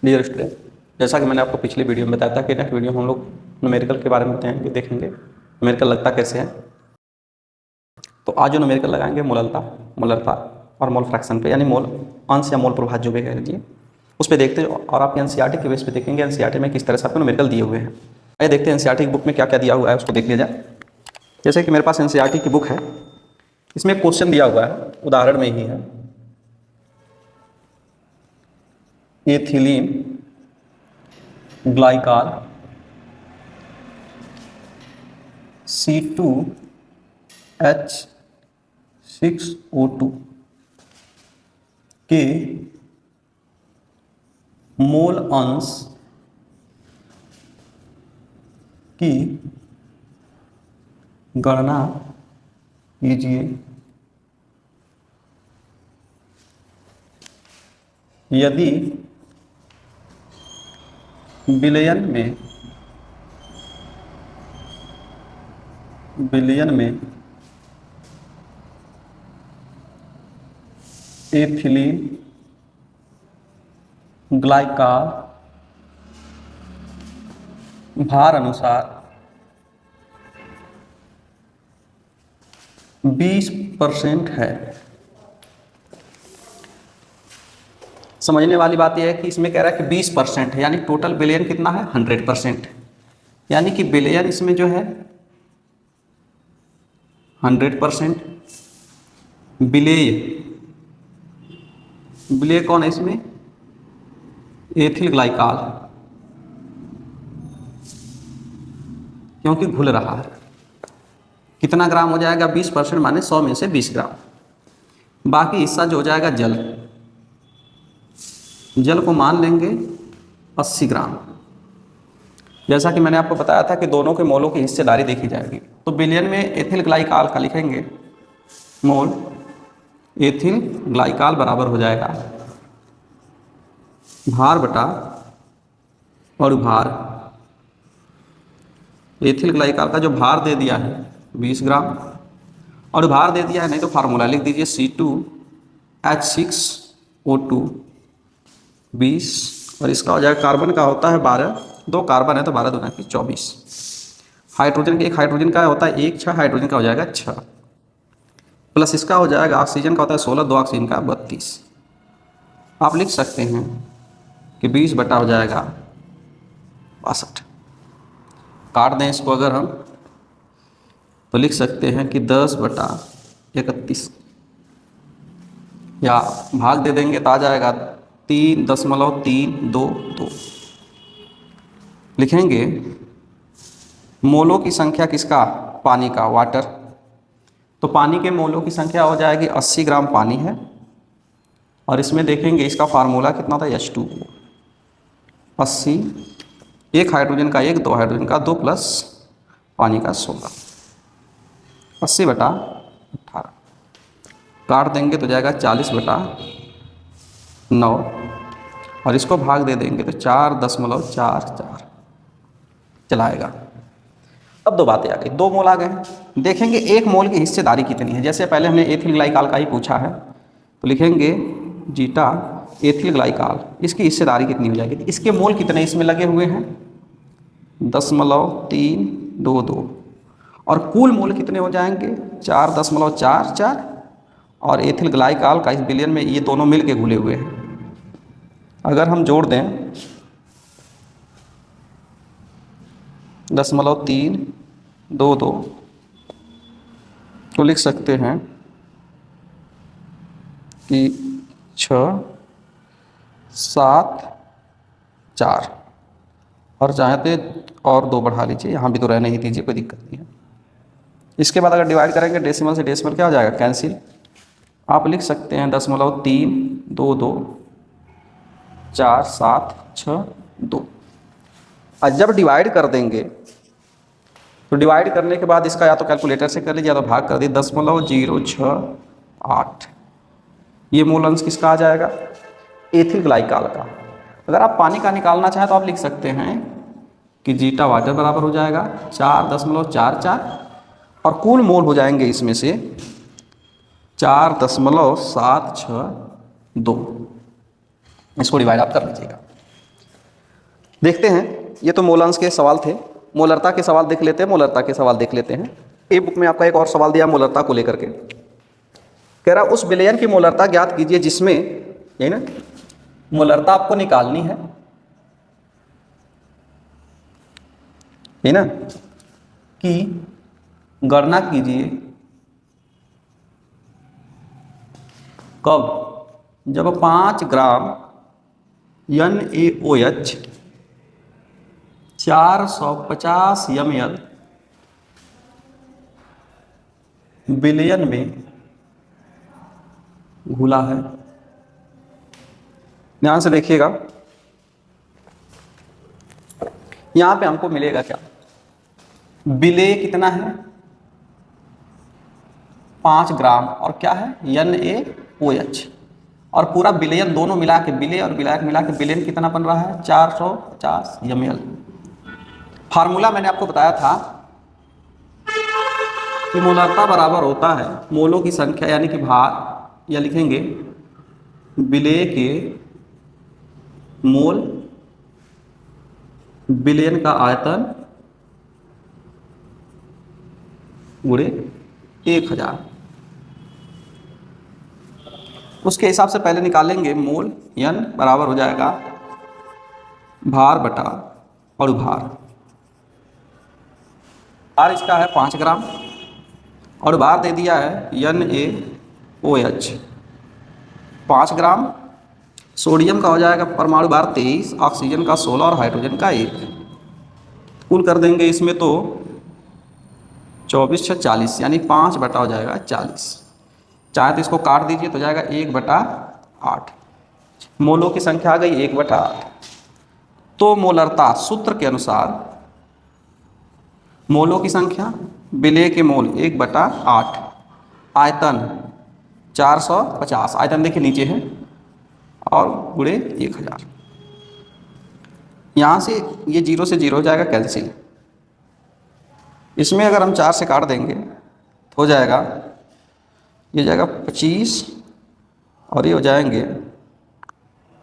Dear student, जैसा कि मैंने आपको पिछली वीडियो में बताया था कि नेक्स्ट वीडियो में हम लोग न्यूमेरिकल के बारे में बताएंगे, देखेंगे न्यूमेरिकल लगता कैसे है। तो आज जो न्यूमेरिकल लगाएंगे मोलरता और मोल फ्रैक्शन पे, यानी मोल अंश या मोल प्रभाज्य जो भी कह लीजिए, उस पर देखते हैं। और आप एनसीईआरटी के बेस पे देखेंगे एनसीईआरटी में किस तरह से आपको न्यूमेरिकल दिए हुए हैं। आइए देखते हैं एनसीईआरटी की बुक में क्या क्या दिया हुआ है, उसको देख लिया जाए। जैसे कि मेरे पास एनसीईआरटी की बुक है, इसमें एक क्वेश्चन दिया हुआ है, उदाहरण में ही है। एथिलीन ग्लाइकाल C2H6O2 के मोल अंश की गणना कीजिए यदि बिलियन में एथिलीन ग्लाइकाल भार अनुसार 20% है। समझने वाली बात यह है कि इसमें कह रहा है कि 20% है, यानी टोटल बिलियन कितना है 100%, यानी कि बिलियन इसमें जो है 100%। विलेय कौन है इसमें? एथिल ग्लाइकाल, क्योंकि घुल रहा है। कितना ग्राम हो जाएगा? 20% माने 100 में से 20 ग्राम। बाकी हिस्सा जो हो जाएगा जल को मान लेंगे 80 ग्राम। जैसा कि मैंने आपको बताया था कि दोनों के मोलों की हिस्सेदारी देखी जाएगी। तो बिलियन में एथिल ग्लाइकाल का लिखेंगे मोल एथिल ग्लाइकाल बराबर हो जाएगा भार बटा अणुभार। एथिल ग्लाइकाल का जो भार दे दिया है 20 ग्राम, और भार दे दिया है, नहीं तो फार्मूला लिख दीजिए C2H6O2 20, और इसका हो जाएगा कार्बन का होता है 12, 2 कार्बन है तो 12 दूना की 24। हाइड्रोजन के एक हाइड्रोजन का होता है 1, 6 हाइड्रोजन का हो जाएगा 6, प्लस इसका हो जाएगा ऑक्सीजन का होता है 16, 2 ऑक्सीजन का 32। आप लिख सकते हैं कि 20 बटा हो जाएगा 62। काट दें इसको अगर हम, तो लिख सकते हैं कि 10 बटा 31, या भाग दे देंगे तो आ जाएगा 3.322। लिखेंगे मोलों की संख्या किसका? पानी का, वाटर। तो पानी के मोलों की संख्या हो जाएगी 80 ग्राम पानी है, और इसमें देखेंगे इसका फार्मूला कितना था H2O 80, एक हाइड्रोजन का 1, 2 हाइड्रोजन का 2, प्लस पानी का 16, 80 बटा 18। काट देंगे तो जाएगा 40 बटा 9, और इसको भाग दे देंगे तो 4.44 चलाएगा। अब दो बातें आ गई, 2 मोल आ गए हैं। देखेंगे एक मोल की हिस्सेदारी कितनी है। जैसे पहले हमने एथिल ग्लाइकाल का ही पूछा है, तो लिखेंगे जीटा एथिल ग्लाइकाल, इसकी हिस्सेदारी कितनी हो जाएगी। इसके मोल कितने इसमें लगे हुए हैं? 0.322, और कुल मोल कितने हो जाएंगे? 4.44, और एथिल ग्लाइकाल का इस बिलियन में ये दोनों मिल के घुले हुए हैं। अगर हम जोड़ दें 0.322 तो लिख सकते हैं कि 674, और चाहते और 2 बढ़ा लीजिए, यहाँ भी तो रहने ही दीजिए, कोई दिक्कत नहीं है। इसके बाद अगर डिवाइड करेंगे डेसिमल से, डेसिमल क्या हो जाएगा? कैंसिल। आप लिख सकते हैं 0.322 4762, और जब डिवाइड कर देंगे तो डिवाइड करने के बाद इसका या तो कैलकुलेटर से कर लीजिए या तो भाग कर दीजिए। 0.068 ये मोल अंश किसका आ जाएगा? एथिल ग्लाइकाल का। अगर आप पानी का निकालना चाहें तो आप लिख सकते हैं कि जीटा वाटर बराबर हो जाएगा 4.44, और कुल मोल हो जाएंगे इसमें से 4.762। इसको डिवाइड आप कर लीजिएगा। देखते हैं, ये तो मोलांश के सवाल थे। मोलरता के सवाल देख लेते हैं, मोलरता के सवाल देख लेते हैं। ए बुक में आपका एक और सवाल दिया मोलरता को लेकर के, कह रहा उस विलयन की मोलरता ज्ञात कीजिए जिसमें, यही ना, मोलरता आपको निकालनी है ना, कि गणना कीजिए कब, जब 5 ग्राम NaOH 450 ml विलयन में घुला है। ध्यान से देखिएगा, यहां पे हमको मिलेगा क्या, विलेय कितना है 5 ग्राम और क्या है NaOH, और पूरा विलयन दोनों मिला के, विलेय और विलायक मिला के विलयन कितना बन रहा है 450 ml। फार्मूला मैंने आपको बताया था कि मोलरता बराबर होता है मोलों की संख्या यानी कि भार, या लिखेंगे विलेय के मोल विलयन का आयतन गुणे 1000। उसके हिसाब से पहले निकालेंगे मोल n बराबर हो जाएगा भार बटा अणुभार। भार इसका है 5 ग्राम और भार दे दिया है NaOH 5 ग्राम। सोडियम का हो जाएगा परमाणु भार 23, ऑक्सीजन का 16 और हाइड्रोजन का 1। कुल कर देंगे इसमें तो 24 से 40 यानी 5 बटा हो जाएगा 40। चाहे तो इसको काट दीजिए तो जाएगा 1/8। मोलों की संख्या आ गई 1/8। तो मोलरता सूत्र के अनुसार मोलों की संख्या, विलेय के मोल 1/8, आयतन 450, आयतन देखिए नीचे है, और गुणे 1000। यहाँ से ये 0 से 0 हो जाएगा कैंसिल। इसमें अगर हम 4 से काट देंगे तो हो जाएगा, ये जाएगा 25 और ये हो जाएंगे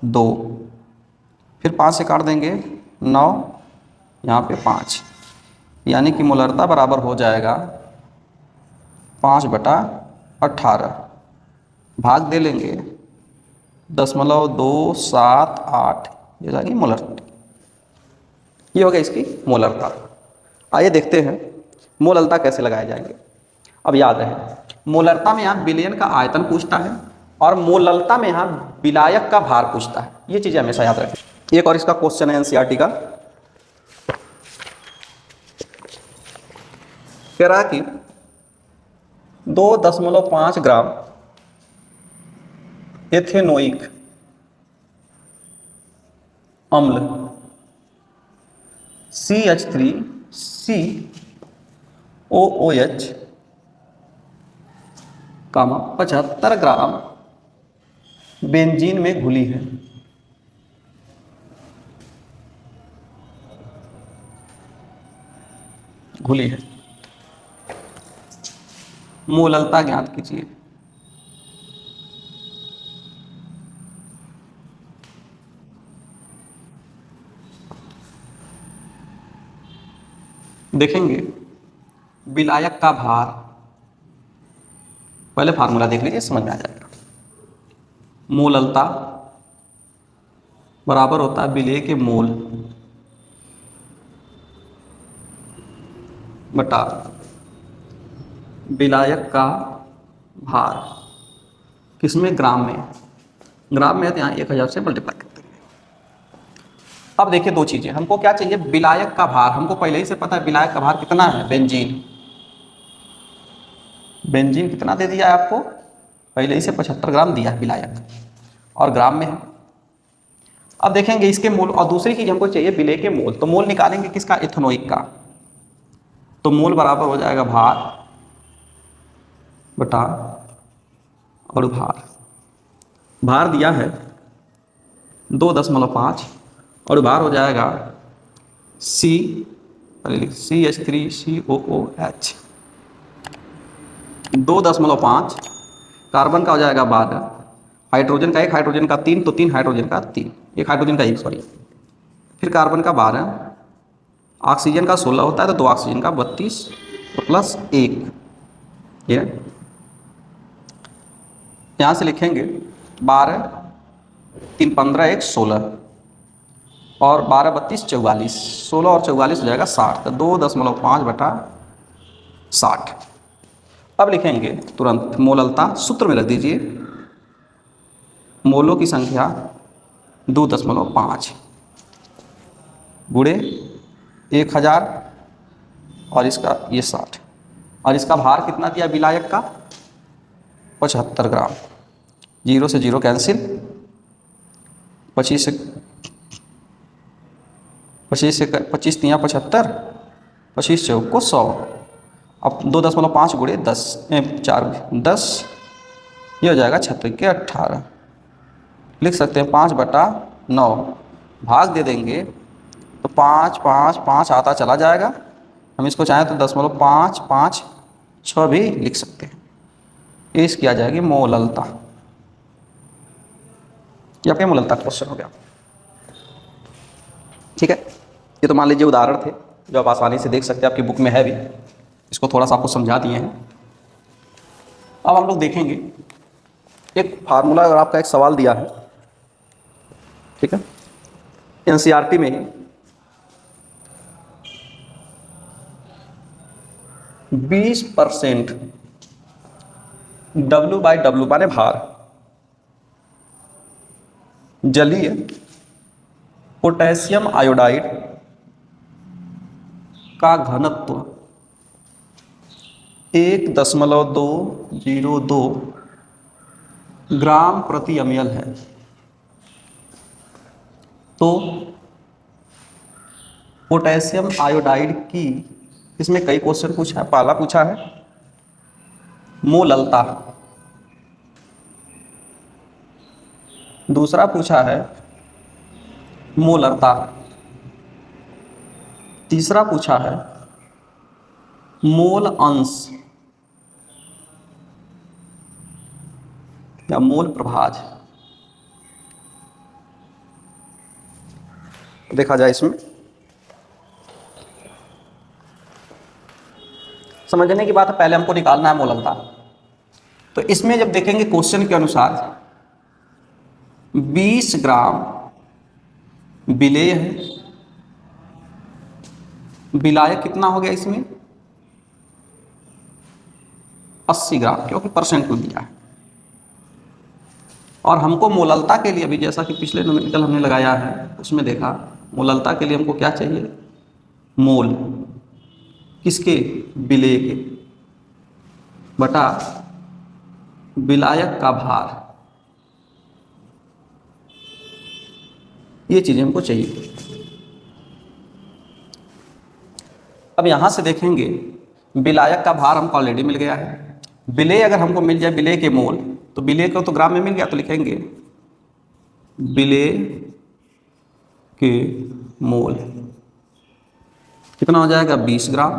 2, फिर 5 से काट देंगे 9, यहाँ पे 5, यानी कि मोलरता बराबर हो जाएगा 5/18। भाग दे लेंगे 0.278, ये जाएगी मोलरता। ये हो गया इसकी मोलरता। आइए देखते हैं मोलरता कैसे लगाए जाएंगे। अब याद रहे, मोलरता में यहाँ विलयन का आयतन पूछता है और मोलरता में यहाँ विलायक का भार पूछता है। ये चीज़ें हमेशा याद रखें। एक और इसका क्वेश्चन है एनसीईआरटी का, कह रहा कि 2.5 ग्राम एथेनोइक अम्ल CH3COOH 75 ग्राम बेंजीन में घुली है। मोलरता ज्ञात कीजिए। देखेंगे विलायक का भार, पहले फार्मूला देख लीजिए, समझ में आ जाएगा। मोलरता बराबर होता है विलेय के मोल बटा विलायक का भार, किसमें, ग्राम में। ग्राम में है तो यहाँ 1000 से मल्टीप्लाई करते हैं। अब देखिए दो चीज़ें, हमको क्या चाहिए, विलायक का भार। हमको पहले ही से पता है विलायक का भार कितना है, बेंजीन कितना दे दिया है आपको, पहले ही से 75 ग्राम दिया है विलायक, और ग्राम में है। अब देखेंगे इसके मोल, और दूसरी चीज़ हमको चाहिए विलेय के मोल। तो मोल निकालेंगे किसका, एथेनोइक का। तो मोल बराबर हो जाएगा भार बटा अणुभार। भार दिया है 2.5 और भार हो जाएगा CH3COOH 2.5, कार्बन का हो जाएगा 12, हाइड्रोजन का 1, हाइड्रोजन का 3, तो 3 हाइड्रोजन का 3, एक हाइड्रोजन का 1, सॉरी, फिर कार्बन का 12, ऑक्सीजन का 16 होता है तो 2 ऑक्सीजन का 32 तो प्लस 1। ये यहाँ से लिखेंगे 12 3 15 1 16 और 12 32 44, 16 और 44 हो जाएगा 60, तो 2.5/60। अब लिखेंगे तुरंत मोललता, सूत्र में रख दीजिए मोलों की संख्या 2.5 गुणे 1000 और इसका ये 60 और इसका भार कितना दिया विलायक का 75 ग्राम। 0 से 0 कैंसिल, 25 तिया 75, 25 चौको 100। अब 2.5 गुणे 10 4 10, ये हो जाएगा 36 के 18। लिख सकते हैं 5/9, भाग दे देंगे तो 5 5 5 आता चला जाएगा। हम इसको चाहें तो 0.5 5 6 भी लिख सकते हैं। इस किया जाएगी मोललता। ये आपके मोललता क्वेश्चन हो गया। ठीक है, ये तो मान लीजिए उदाहरण थे जो आप आसानी से देख सकते हैं, आपकी बुक में है भी। इसको थोड़ा सा आपको समझा दिए हैं। अब हम लोग देखेंगे एक फार्मूला और आपका एक सवाल दिया है। ठीक है, एनसीईआरटी में ही 20% W/W माने भार, जलीय पोटेशियम आयोडाइड का घनत्व 1.202 ग्राम प्रति ml है। तो पोटेशियम आयोडाइड की, इसमें कई क्वेश्चन पूछा है। पहला पूछा है मोललता, दूसरा पूछा है मोलरता, तीसरा पूछा है मोल अंश या मोल प्रभाज। देखा जाए इसमें समझने की बात है, पहले हमको निकालना है मोललता। तो इसमें जब देखेंगे क्वेश्चन के अनुसार 20 ग्राम विलेय है, विलायक कितना हो गया इसमें 80 ग्राम, क्योंकि परसेंट में दिया है। और हमको मोललता के लिए भी, जैसा कि पिछले न्यूमेरिकल हमने लगाया है उसमें देखा, मोललता के लिए हमको क्या चाहिए, मोल किसके, विलेय के बटा विलायक का भार, ये चीजें हमको चाहिए। अब यहां से देखेंगे विलायक का भार हमको ऑलरेडी मिल गया है। विलेय अगर हमको मिल जाए, विलेय के मोल, तो विलेय को तो ग्राम में मिल गया, तो लिखेंगे विलेय के मोल कितना हो जाएगा 20 ग्राम।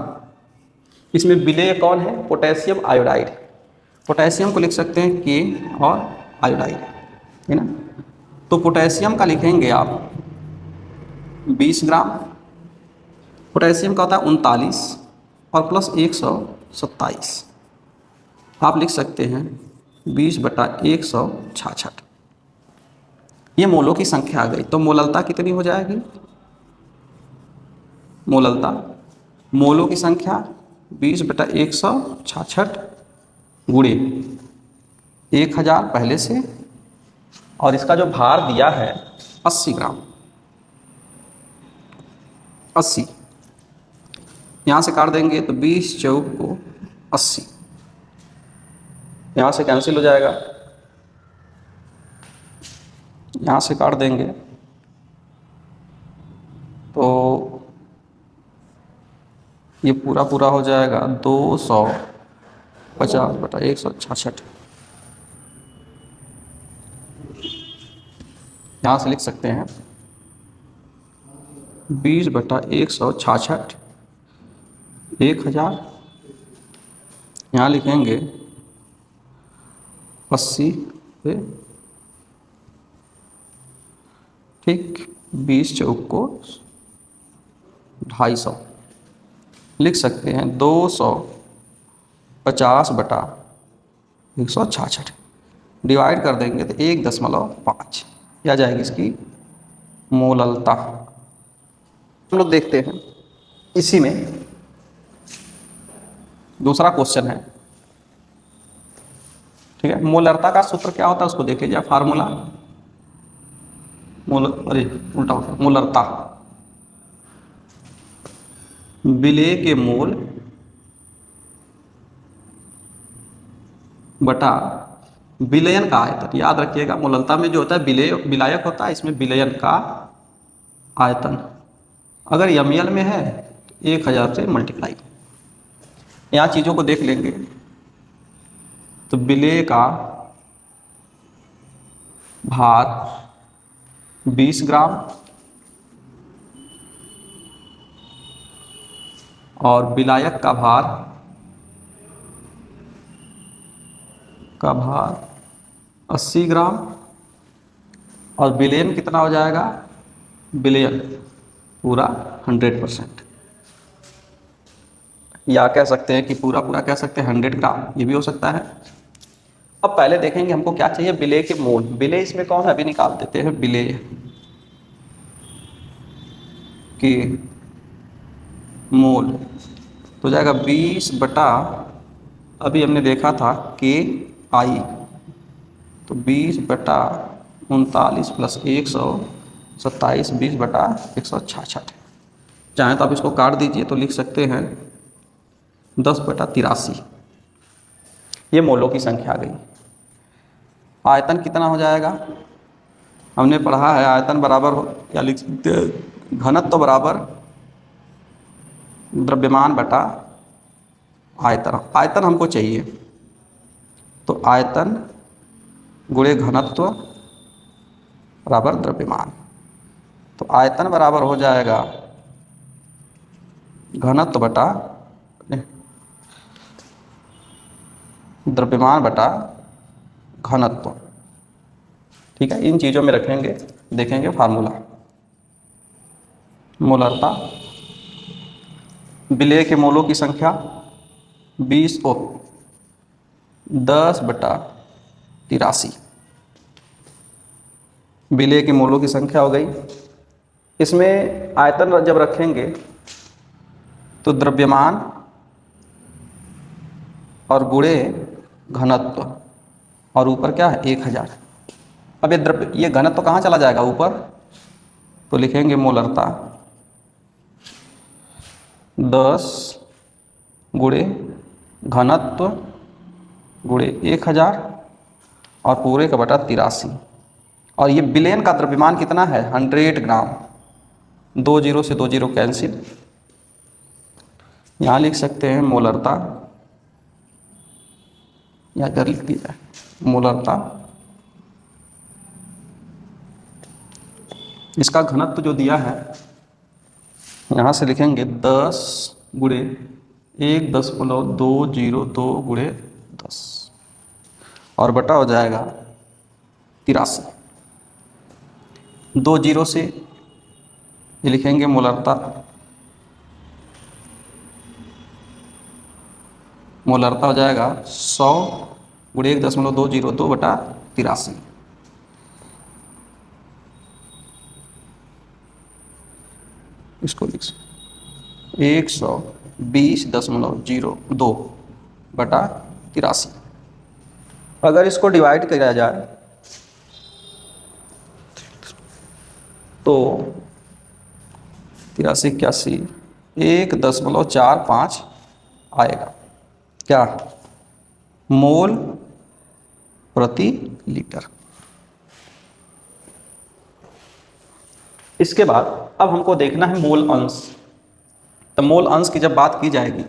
इसमें विलेय कौन है, पोटेशियम आयोडाइड। पोटेशियम को लिख सकते हैं के और आयोडाइड, है ना। तो पोटेशियम का लिखेंगे आप 20 ग्राम, पोटेशियम का होता है 39 और प्लस 127, आप लिख सकते हैं 20/166। ये मोलों की संख्या आ गई। तो मोललता कितनी हो जाएगी, मोललता मोलों की संख्या 20/166 गुणे 1000 पहले से, और इसका जो भार दिया है 80 ग्राम, 80 यहाँ से काट देंगे तो 20 चौक को 80, यहाँ से कैंसिल हो जाएगा, यहाँ से काट देंगे तो ये पूरा पूरा हो जाएगा 250/166। यहाँ से लिख सकते हैं 20/166 1000, यहाँ लिखेंगे 80 पे, ठीक। 20 चौक को 250 लिख सकते हैं 250/166 डिवाइड कर देंगे तो 1.5 यह आ जाएगी इसकी मोललता। हम लोग देखते हैं इसी में दूसरा क्वेश्चन है, ठीक है। मोलरता का सूत्र क्या होता है उसको देख लीजिए फार्मूला। उल्टा होता है, मोलरता विलेय के मोल बटा विलयन का आयतन। याद रखिएगा मोलरता में जो होता है विलायक होता है, इसमें विलयन का आयतन। अगर ml में है तो 1000 से मल्टीप्लाई। यहाँ चीज़ों को देख लेंगे तो विलेय का भार 20 ग्राम और विलायक का भार 80 ग्राम और विलयन कितना हो जाएगा, विलयन पूरा 100%, या कह सकते हैं कि पूरा कह सकते हैं 100 ग्राम, ये भी हो सकता है। अब पहले देखेंगे हमको क्या चाहिए, विलेय के मोल। विलेय इसमें कौन है अभी निकाल देते हैं, विलेय के मोल तो जाएगा 20 बटा, अभी हमने देखा था के आई, तो 20/39 + 127 20/166। चाहें तो आप इसको काट दीजिए तो लिख सकते हैं 10/83। ये मोलों की संख्या आ गई। आयतन कितना हो जाएगा, हमने पढ़ा है आयतन बराबर क्या लिख सकते हैं, घनत्व बराबर द्रव्यमान बटा आयतन। आयतन हमको चाहिए तो आयतन गुणे घनत्व बराबर द्रव्यमान। तो आयतन बराबर हो जाएगा घनत्व बटा द्रव्यमान बटा घनत्व, ठीक है। इन चीज़ों में रखेंगे, देखेंगे फार्मूला। मोलरता विलेय के मोलों की संख्या 10/83 विलेय के मोलों की संख्या हो गई। इसमें आयतन जब रखेंगे तो द्रव्यमान और गुणे घनत्व और ऊपर क्या है 1000। अब ये घनत्व कहाँ चला जाएगा ऊपर, तो लिखेंगे मोलरता 10 गुणे घनत्व गुणे 1000 और पूरे का बटा 83। और ये विलयन का द्रव्यमान कितना है 100 ग्राम। 2 0 से 2 0 कैंसिल, यहाँ लिख सकते हैं मोलरता, या इधर लिख दिया मोलरता, इसका घनत्व जो दिया है यहाँ से लिखेंगे 10 गुणे 1.202 गुणे 10 और बटा हो जाएगा 83। 2 0 से ये लिखेंगे मोलरता, मोलरता हो जाएगा 100 गुणे 1.202 बटा 83। इसको लिख 120.02 बटा 83। अगर इसको डिवाइड किया जाए तो 83 1.45 आएगा, क्या मोल प्रति लीटर। इसके बाद अब हमको देखना है मोल अंश। तो मोल अंश की जब बात की जाएगी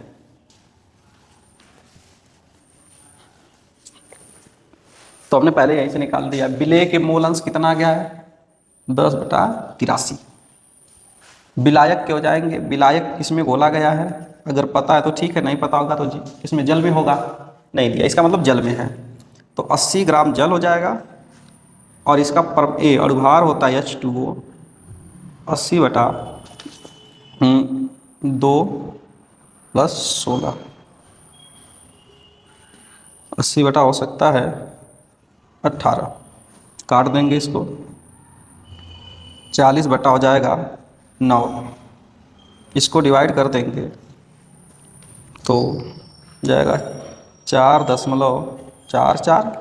तो हमने पहले यहीं से निकाल दिया, विलेय के मोल अंश कितना आ गया है 10/83। विलायक के हो जाएंगे, विलायक इसमें घोला गया है, अगर पता है तो ठीक है, नहीं पता होगा तो इसमें जल में होगा, नहीं दिया इसका मतलब जल में है, तो 80 ग्राम जल हो जाएगा। और इसका अणुभार होता है H2O 80/2 + 16। 80 हो सकता है 18। काट देंगे इसको। 40 हो जाएगा 9। इसको डिवाइड कर देंगे तो जाएगा 4.44।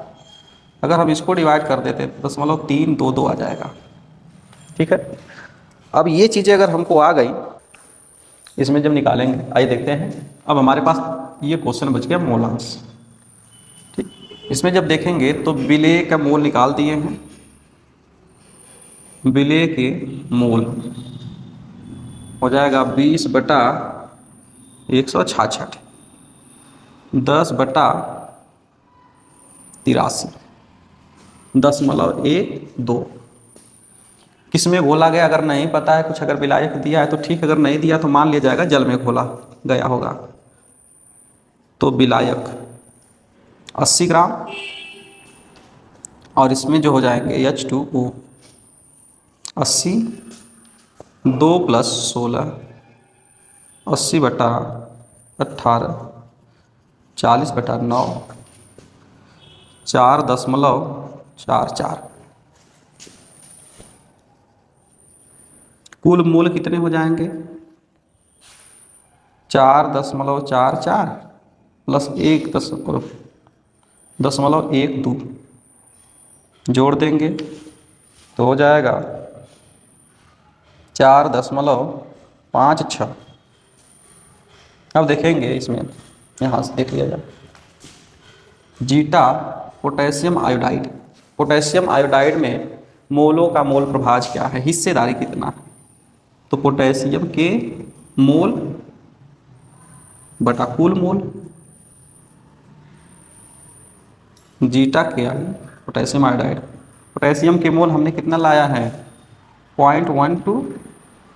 अगर हम इसको डिवाइड कर देते तो 0.322 आ जाएगा। ठीक है। अब ये चीज़ें अगर हमको आ गई, इसमें जब निकालेंगे, आइए देखते हैं। अब हमारे पास ये क्वेश्चन बच गया मोलांश। ठीक, इसमें जब देखेंगे तो विलेय का मोल निकाल दिए हैं। विलेय के मोल हो जाएगा 20/166, 10/83, 0.12। किस में घोला गया, अगर नहीं पता है कुछ, अगर विलायक दिया है तो ठीक, अगर नहीं दिया तो मान लिया जाएगा जल में घोला गया होगा। तो विलायक 80 ग्राम, और इसमें जो हो जाएंगे H2O 80, 2 + 16, 80/18, 40/9, 4.44। कुल मोल कितने हो जाएंगे? 4.44 + 1.12 जोड़ देंगे तो हो जाएगा 4.56। अब देखेंगे इसमें, यहाँ से देख लिया जाए। Zeta potassium iodide. Potassium iodide में मोलों का मोल प्रभाज क्या है, हिस्सेदारी कितना है? तो पोटेशियम के मोल बटा कुल मोल। जीटा के आई पोटेशियम आयोडाइड, पोटेशियम के मोल हमने कितना लाया है? 0.12,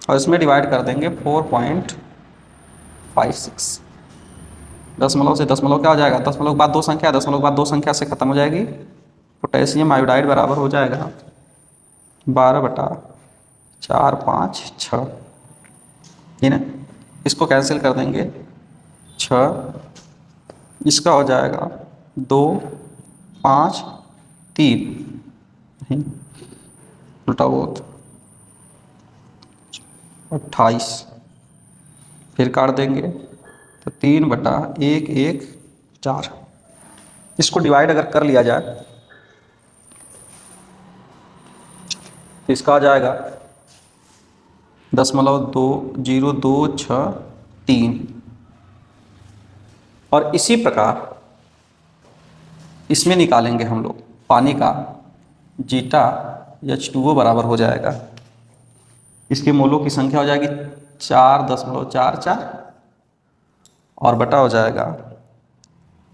और इसमें डिवाइड कर देंगे 4.56। दशमलव से दशमलव क्या हो जाएगा? दशमलव के बाद दो संख्या, दशमलव के बाद दो संख्या से खत्म हो जाएगी। पोटेशियम आयोडाइड बराबर हो जाएगा 12/456। ठीक है, इसको कैंसिल कर देंगे 6, इसका हो जाएगा 2, 5, 3, उल्टा बहुत 28। फिर काट देंगे तो 3/114। इसको डिवाइड अगर कर लिया जाए तो इसका आ जाएगा 0.20263। और इसी प्रकार इसमें निकालेंगे हम लोग पानी का जीटा H2O बराबर हो जाएगा, इसके मोलों की संख्या हो जाएगी 4.44, और बटा हो जाएगा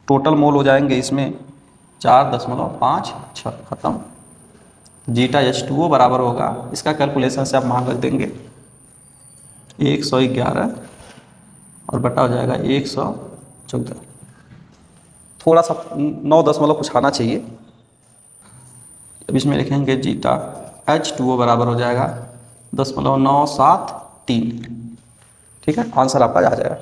टोटल मोल हो जाएंगे इसमें 4.56। खत्म। जीटा H2O बराबर होगा, इसका कैलकुलेशन से आप मान रख देंगे 111, और बटा हो जाएगा 114। थोड़ा सा 9 दशमलव कुछ आना चाहिए। अब इसमें लिखेंगे जीटा H2O बराबर हो जाएगा 0.973। ठीक है, आंसर आपका आ जाएगा।